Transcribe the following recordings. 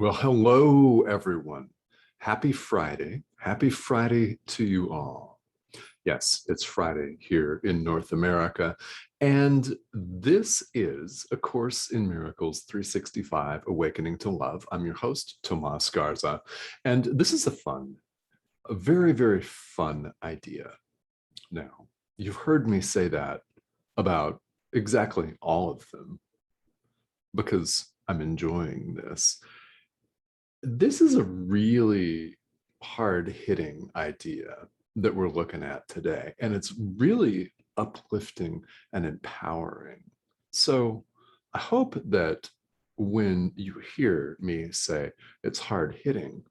Well, hello, everyone. Happy Friday. Happy Friday to you all. Yes, it's Friday here in North America. And this is A Course in Miracles 365, Awakening to Love. I'm your host, Tomas Garza. And this is a very, very fun idea. Now, you've heard me say that about exactly all of them because I'm enjoying this. This is a really hard-hitting idea that we're looking at today, and it's really uplifting and empowering. So I hope that when you hear me say it's hard-hitting,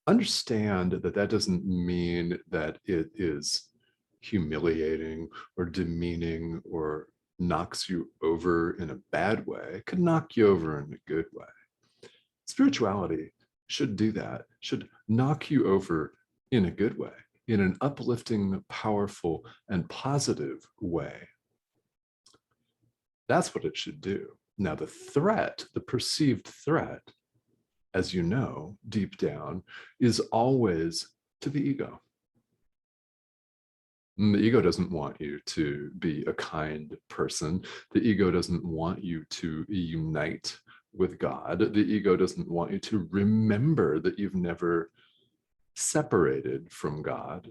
understand that that doesn't mean that it is humiliating or demeaning or knocks you over in a bad way. It could knock you over in a good way. Spirituality should do that, should knock you over in a good way, in an uplifting, powerful, and positive way. That's what it should do. Now, the threat, the perceived threat, as you know, deep down, is always to the ego. And the ego doesn't want you to be a kind person. The ego doesn't want you to unite with God. The ego doesn't want you to remember that you've never separated from God.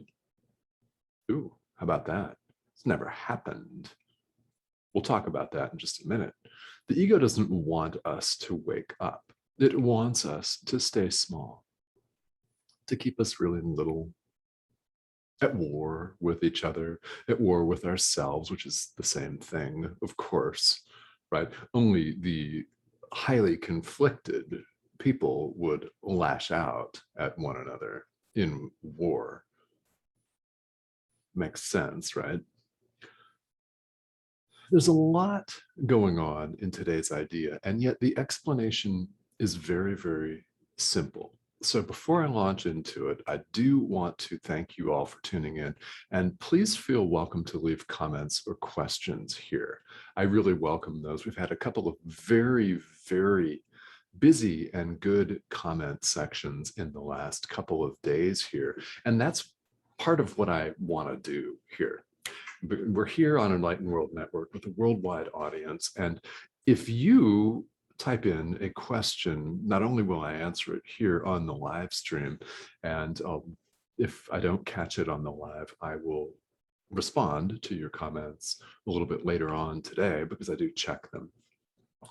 Ooh, how about that? It's never happened. We'll talk about that in just a minute. The ego doesn't want us to wake up. It wants us to stay small, to keep us really little, at war with each other, at war with ourselves, which is the same thing, of course, right? Only the highly conflicted people would lash out at one another in war. Makes sense, right? There's a lot going on in today's idea, and yet the explanation is very, very simple. So before I launch into it, I do want to thank you all for tuning in, and please feel welcome to leave comments or questions here. I really welcome those. We've had a couple of very, very busy and good comment sections in the last couple of days here, and that's part of what I want to do here. We're here on Enlightened World Network with a worldwide audience. And if you type in a question, not only will I answer it here on the live stream, and if I don't catch it on the live, I will respond to your comments a little bit later on today because I do check them.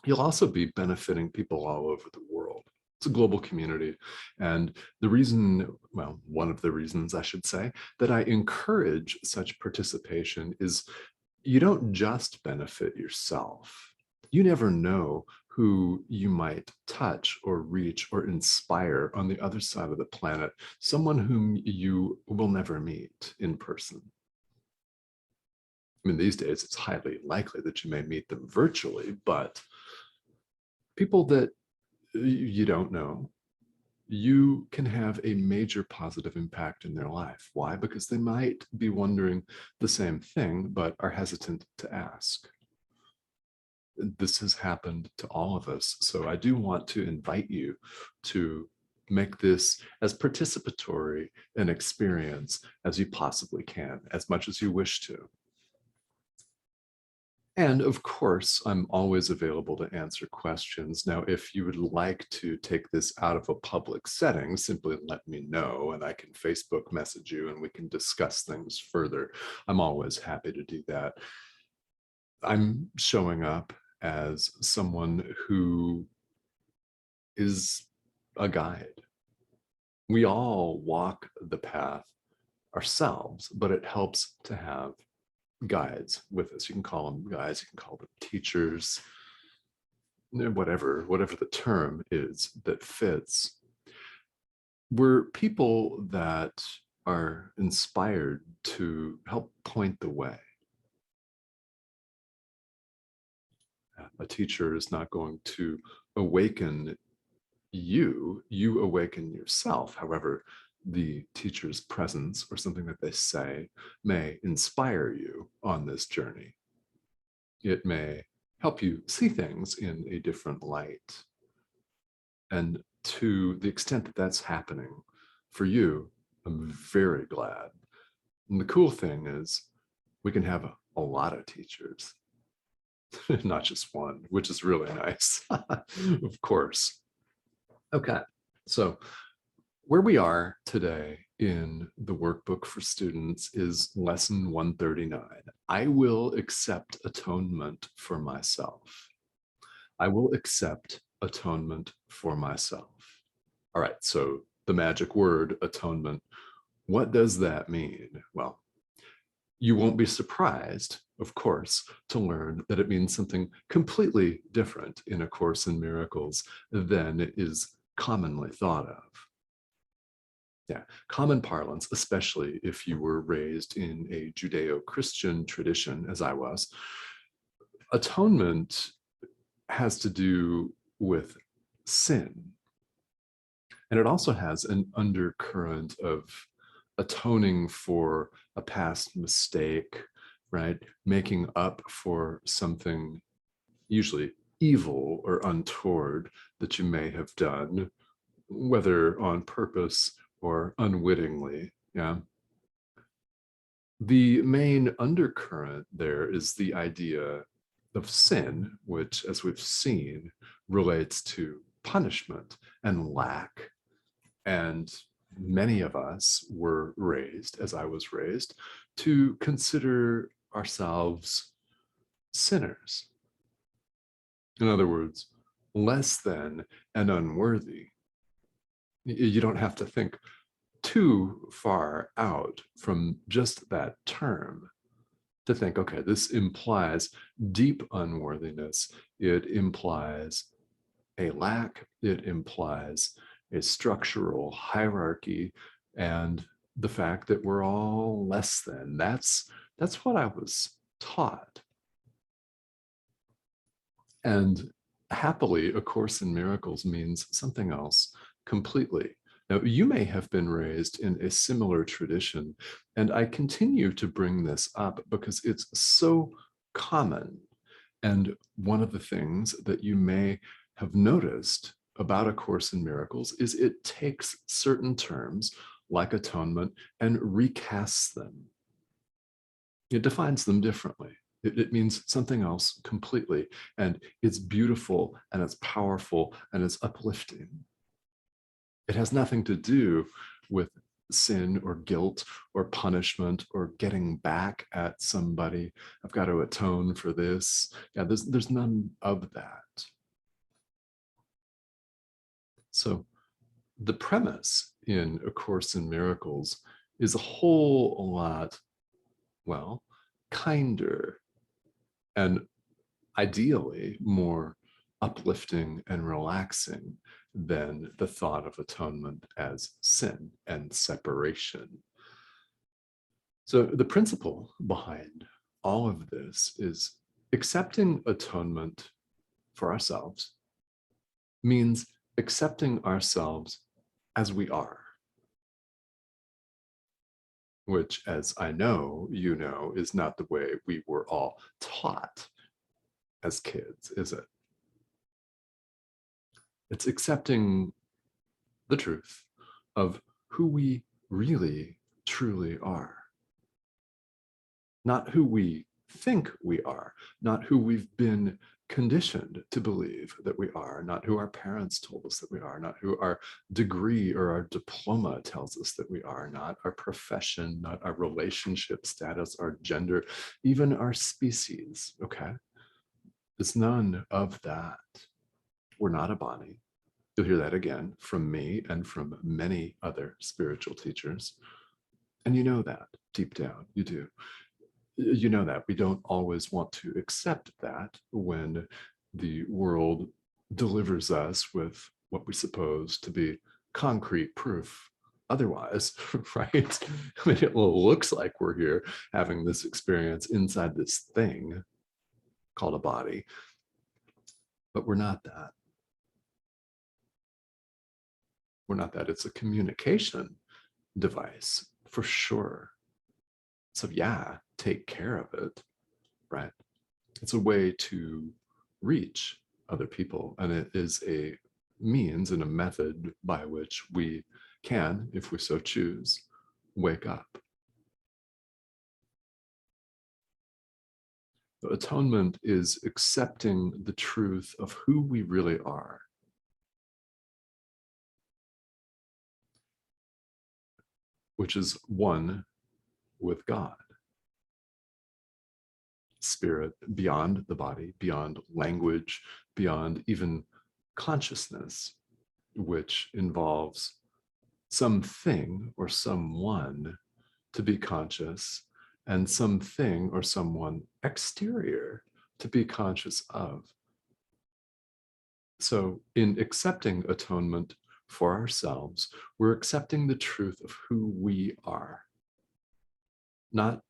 You'll also be benefiting people all over the world. It's a global community. And the reason, well, one of the reasons I should say, that I encourage such participation is you don't just benefit yourself. You never know who you might touch or reach or inspire on the other side of the planet, someone whom you will never meet in person. I mean, these days, it's highly likely that you may meet them virtually, but people that you don't know, you can have a major positive impact in their life. Why? Because they might be wondering the same thing, but are hesitant to ask. This has happened to all of us. So I do want to invite you to make this as participatory an experience as you possibly can, as much as you wish to. And of course, I'm always available to answer questions. Now, if you would like to take this out of a public setting, simply let me know and I can Facebook message you and we can discuss things further. I'm always happy to do that. I'm showing up as someone who is a guide. We all walk the path ourselves, but it helps to have guides with us. You can call them guides, you can call them teachers, whatever the term is that fits. We're people that are inspired to help point the way. A teacher is not going to awaken you, you awaken yourself. However, the teacher's presence or something that they say may inspire you on this journey. It may help you see things in a different light. And to the extent that that's happening for you, I'm very glad. And the cool thing is we can have a lot of teachers, not just one, which is really nice, of course. Okay, so where we are today in the workbook for students is lesson 139. I will accept atonement for myself. I will accept atonement for myself. All right, so the magic word atonement, what does that mean? Well, you won't be surprised, of course, to learn that it means something completely different in A Course in Miracles than is commonly thought of. Yeah, common parlance, especially if you were raised in a Judeo-Christian tradition, as I was, atonement has to do with sin. And it also has an undercurrent of atoning for a past mistake, right? Making up for something usually evil or untoward that you may have done, whether on purpose or unwittingly. Yeah. The main undercurrent there is the idea of sin, which, as we've seen, relates to punishment and lack. And many of us were raised, as I was raised, to consider ourselves sinners. In other words, less than and unworthy. You don't have to think too far out from just that term to think, okay, this implies deep unworthiness. It implies a lack. It implies a structural hierarchy and the fact that we're all less than. That's what I was taught. And happily, A Course in Miracles means something else completely. Now, you may have been raised in a similar tradition, and I continue to bring this up because it's so common. And one of the things that you may have noticed about A Course in Miracles is it takes certain terms like atonement and recasts them. It defines them differently. It means something else completely. And it's beautiful and it's powerful and it's uplifting. It has nothing to do with sin or guilt or punishment or getting back at somebody. I've got to atone for this. Yeah, there's none of that. So the premise in A Course in Miracles is a whole lot, well, kinder and ideally more uplifting and relaxing than the thought of atonement as sin and separation. So the principle behind all of this is accepting atonement for ourselves means accepting ourselves as we are, which, as I know, you know, is not the way we were all taught as kids, is it? It's accepting the truth of who we really, truly are. Not who we think we are, not who we've been conditioned to believe that we are, not who our parents told us that we are, not who our degree or our diploma tells us that we are, not our profession, not our relationship status, our gender, even our species, okay? It's none of that. We're not a body. You'll hear that again from me and from many other spiritual teachers. And you know that deep down, you do. You know that we don't always want to accept that when the world delivers us with what we suppose to be concrete proof otherwise, right? I mean, it looks like we're here having this experience inside this thing called a body, but we're not that. We're not that. It's a communication device for sure. So yeah, take care of it, right? It's a way to reach other people, and it is a means and a method by which we can, if we so choose, wake up. The atonement is accepting the truth of who we really are. Which is one with God. Spirit beyond the body, beyond language, beyond even consciousness, which involves something or someone to be conscious and something or someone exterior to be conscious of. So in accepting atonement for ourselves, we're accepting the truth of who we are, not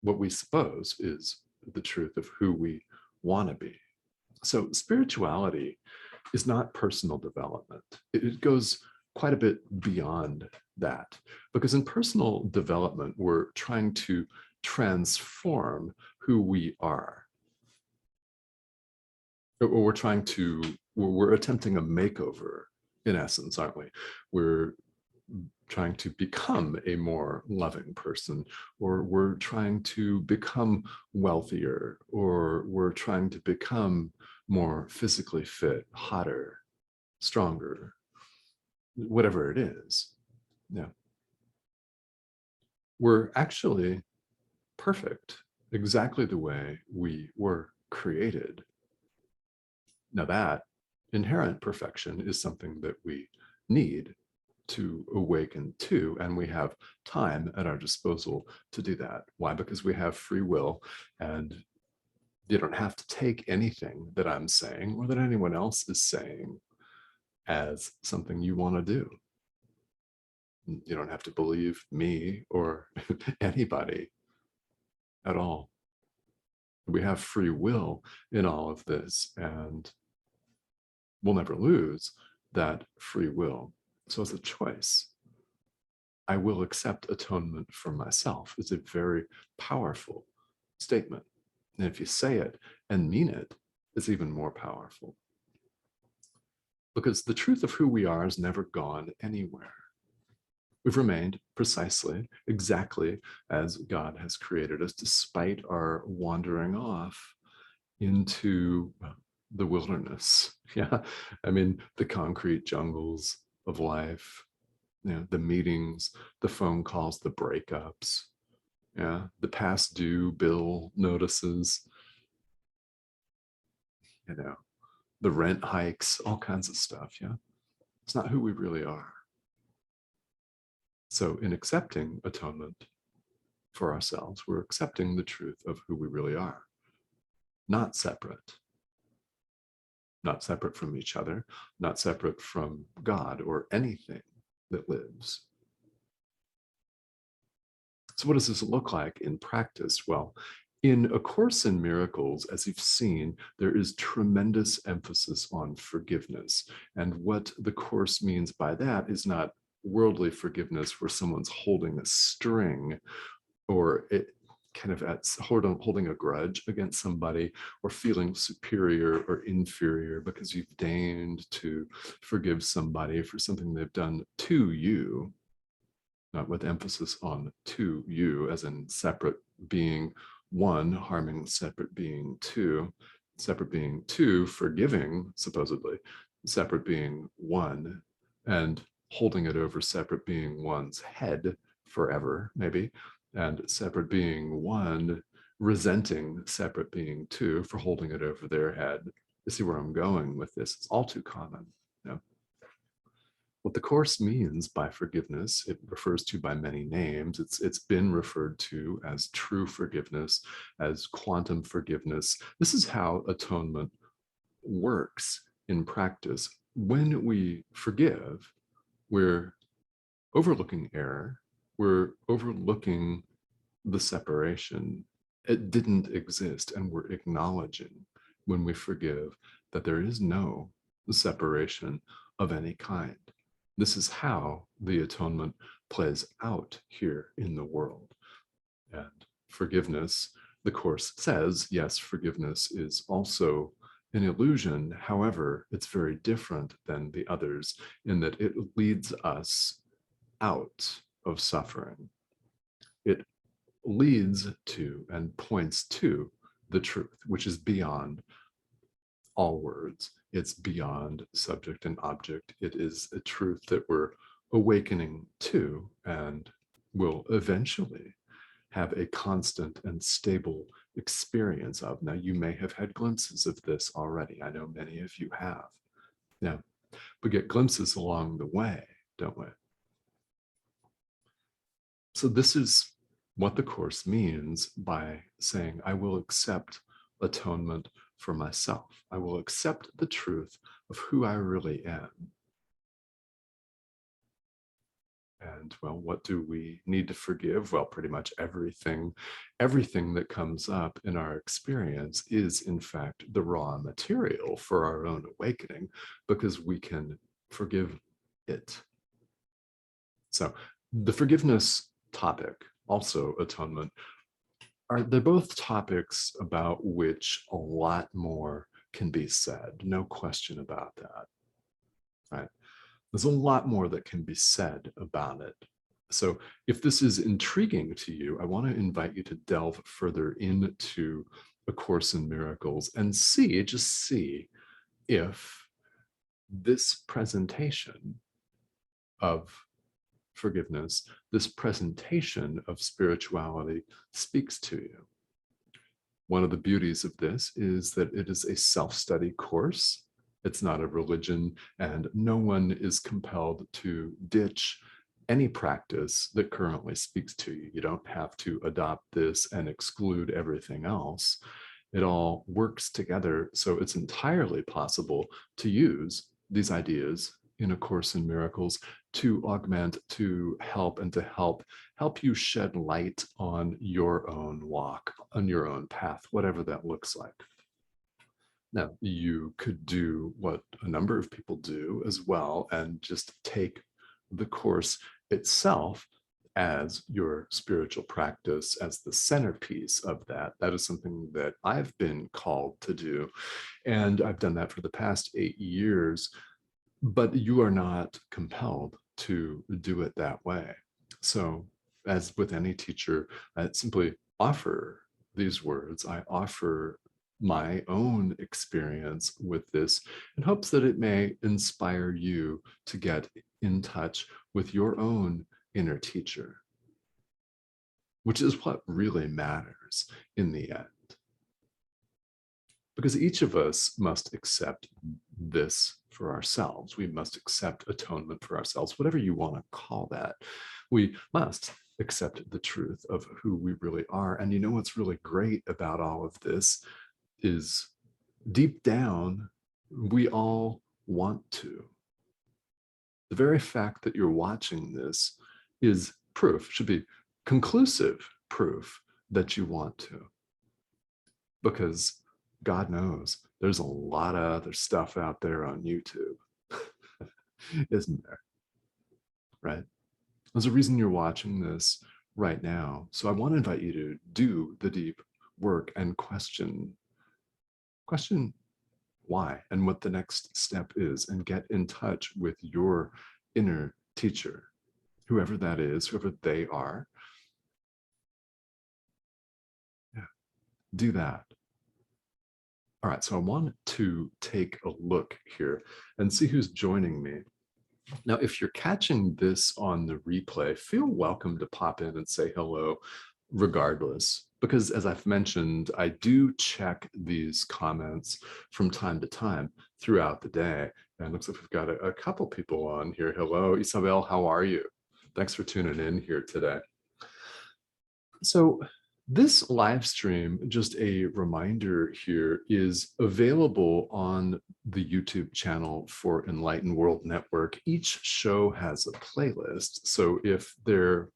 what we suppose is the truth of who we want to be. So spirituality is not personal development. It goes quite a bit beyond that, because in personal development, we're trying to transform who we are. Or we're attempting a makeover, in essence, aren't we? We're trying to become a more loving person, or we're trying to become wealthier, or we're trying to become more physically fit, hotter, stronger, whatever it is. Yeah. We're actually perfect, exactly the way we were created. Now that inherent perfection is something that we need to awaken to, and we have time at our disposal to do that. Why? Because we have free will, and you don't have to take anything that I'm saying or that anyone else is saying as something you want to do. You don't have to believe me or anybody at all. We have free will in all of this, and we'll never lose that free will. So it's a choice. I will accept atonement for myself. It's a very powerful statement. And if you say it and mean it, it's even more powerful. Because the truth of who we are has never gone anywhere. We've remained precisely, exactly as God has created us, despite our wandering off into the wilderness. Yeah, I mean, the concrete jungles of life, the meetings, the phone calls, the breakups, the past due bill notices, the rent hikes, all kinds of stuff. Yeah, it's not who we really are. So in accepting atonement for ourselves, we're accepting the truth of who we really are, not separate from each other, not separate from God or anything that lives. So what does this look like in practice? Well, in A Course in Miracles, as you've seen, there is tremendous emphasis on forgiveness. And what the Course means by that is not worldly forgiveness where someone's holding a string or holding a grudge against somebody, or feeling superior or inferior because you've deigned to forgive somebody for something they've done to you, not with emphasis on to you, as in separate being one harming separate being two forgiving, supposedly, separate being one, and holding it over separate being one's head forever, maybe, and separate being one resenting separate being two for holding it over their head. You see where I'm going with this? It's all too common. What the Course means by forgiveness, it refers to by many names. It's been referred to as true forgiveness, as quantum forgiveness. This is how atonement works in practice. When we forgive, we're overlooking error, we're overlooking the separation. It didn't exist, and we're acknowledging when we forgive that there is no separation of any kind. This is how the atonement plays out here in the world. And forgiveness, the Course says, yes, forgiveness is also an illusion. However, it's very different than the others in that it leads us out of suffering. It leads to and points to the truth, which is beyond all words. It's beyond subject and object. It is a truth that we're awakening to and will eventually have a constant and stable experience of. Now, you may have had glimpses of this already. I know many of you have. Now, we get glimpses along the way, don't we? So this is what the Course means by saying, I will accept atonement for myself. I will accept the truth of who I really am. And well, what do we need to forgive? Well, pretty much everything. Everything that comes up in our experience is, in fact, the raw material for our own awakening, because we can forgive it. So the forgiveness topic, also atonement, they're both topics about which a lot more can be said. No question about that, right? There's a lot more that can be said about it. So if this is intriguing to you, I want to invite you to delve further into A Course in Miracles and just see if this presentation of forgiveness, this presentation of spirituality speaks to you. One of the beauties of this is that it is a self-study course. It's not a religion, and no one is compelled to ditch any practice that currently speaks to you. You don't have to adopt this and exclude everything else. It all works together, so it's entirely possible to use these ideas in A Course in Miracles to augment, to help, and to help you shed light on your own walk, on your own path, whatever that looks like. Now, you could do what a number of people do as well, and just take the course itself as your spiritual practice, as the centerpiece of that. That is something that I've been called to do, and I've done that for the past 8 years, but you are not compelled to do it that way. So, as with any teacher, I simply offer these words. I offer my own experience with this in hopes that it may inspire you to get in touch with your own inner teacher, which is what really matters in the end. Because each of us must accept this for ourselves. We must accept atonement for ourselves, whatever you want to call that. We must accept the truth of who we really are. And you know what's really great about all of this is deep down, we all want to. The very fact that you're watching this is proof, should be conclusive proof that you want to. Because God knows there's a lot of other stuff out there on YouTube, isn't there? Right? There's a reason you're watching this right now. So I want to invite you to do the deep work and question why and what the next step is, and get in touch with your inner teacher, whoever that is, whoever they are. Yeah, do that. All right, so I want to take a look here and see who's joining me. Now, if you're catching this on the replay, feel welcome to pop in and say hello regardless, because as I've mentioned, I do check these comments from time to time throughout the day. And it looks like we've got a couple people on here. Hello, Isabel, how are you? Thanks for tuning in here today. So this live stream, just a reminder here, is available on the YouTube channel for Enlightened World Network. Each show has a playlist. So if there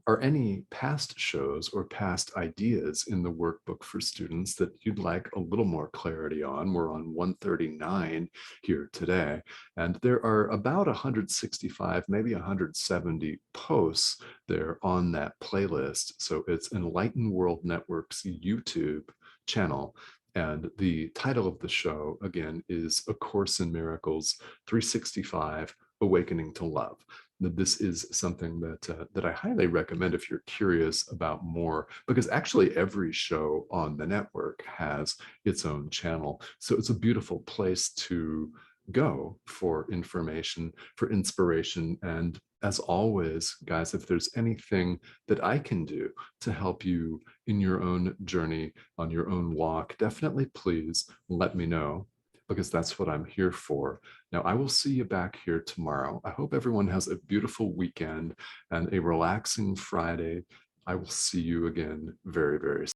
are any past shows or past ideas in the workbook for students that you'd like a little more clarity on, we're on 139 here today. And there are about 165, maybe 170 posts there on that playlist. So it's Enlightened World Network's YouTube channel. And the title of the show, again, is A Course in Miracles 365 Awakening to Love. This is something that I highly recommend if you're curious about more, because actually every show on the network has its own channel. So it's a beautiful place to go for information, for inspiration. And as always, guys, if there's anything that I can do to help you in your own journey, on your own walk, definitely please let me know, because that's what I'm here for. Now, I will see you back here tomorrow. I hope everyone has a beautiful weekend and a relaxing Friday. I will see you again very, very soon.